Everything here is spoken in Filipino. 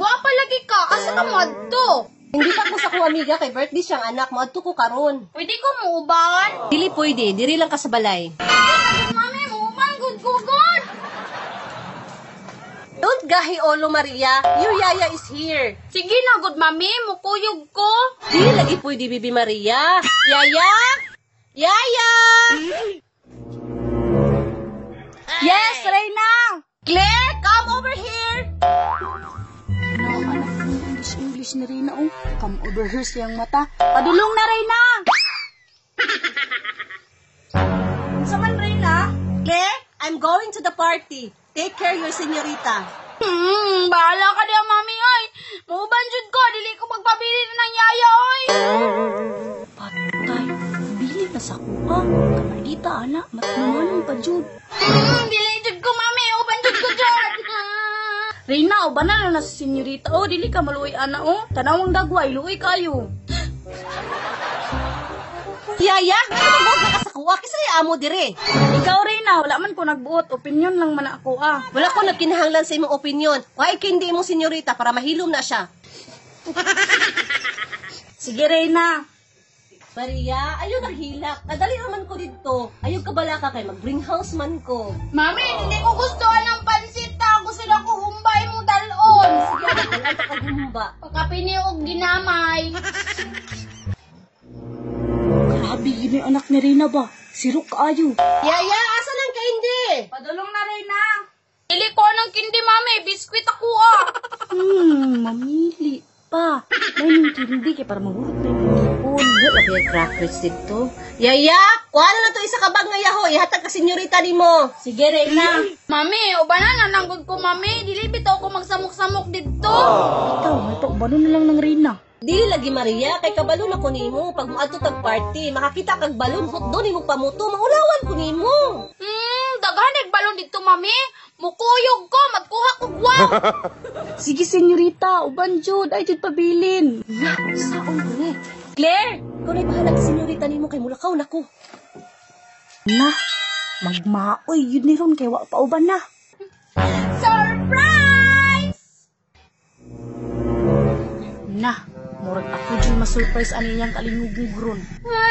Gwapa lagi ka. Asa ka mo adto? Hindi pa ko sa kong amiga kay birthday siyang anak mo adto ko karon. Pwede ko muuban? Dili pwede, diri lang ka sa balay. Mami, muuban good. Don't gahi Olo Maria, your yaya is here. Sige na, good mami. Mukuyog ko. Dili lagi pwede Bibi Maria. Yaya? Yaya! Yes, Reyna! Claire, come over here! English ni Reyna, oh. Come over here siyang mata. Padulong na, Reyna! Saman, Reyna? Claire, I'm going to the party. Take care your senyorita. Bahala ka diya, mami, ay. Muuban jud ko, dili ko magpabili ng yaya, oy. Patay, bili na sa kuha. Kamargita, anak, matnumanon pa, Jud. Dili jud ko, mami, uban jud ko jud. Reyna, o banana na sa senyorita. Oh, dili ka maluoy, ana, oh. Tanawang dagway, luoy kayo. Yaya, ano mo nakasakuha kisay amo dire? Ikaw, Reyna, wala man ko nagbuot. Opinion lang man ako, ah. Wala ko nagkinahanglan sa imong opinion. Why kindi imong senyorita para mahilom na siya? Sige, Reyna. Maria, ayaw naghilak. Nadali naman ko dito. Ayaw ka bala ka kay mag-bring house man ko. Mami, hindi ko gustuhan ng pansit ta. Gusto lang ko humbay mo dalon. Sige, anak, wala ka kagumba. Pagkapiniog ginamay. Grabe, yun yung anak ni Reyna ba? Sirok kaayo. Yaya, asa lang ka hindi? Padulong na, Reyna. Dili ko ng kindi, mami. Biskwit ako, ah. Mamili pa. May nang kindi kaya para mahurot na yung hipon. Lagi crackers dito. Yaya, kuha na to isa ka bag nga yaho. Ihatag ka senyorita ni mo. Sige, Reyna. Mami, ubanan na nanggod ko, mami. Dili bitaw ko magsamok-samok dito. Ikaw, may paubano na lang ng Reyna. Dili lagi Maria, kay kabalon ako nimo. Pag moadto tag party, makakita kag balon hot doon imong pamuto, maulawan ko nimo. Daghan nagbalon dito, mami. Mukuyog ko, magkuha ko guwang. Sige, senyorita. Uban, Jud. Ay, Jud, pabilin. Saon ko ni? Claire, ikaw na'y bahala ka senyorita nimo kay mulakaw nako. Na, magmaoy. Yun ni ron kay wa pa uban na. Surprise! Na, murag ako Jud ma-surprise ani niyang kalingugug ron. Ay,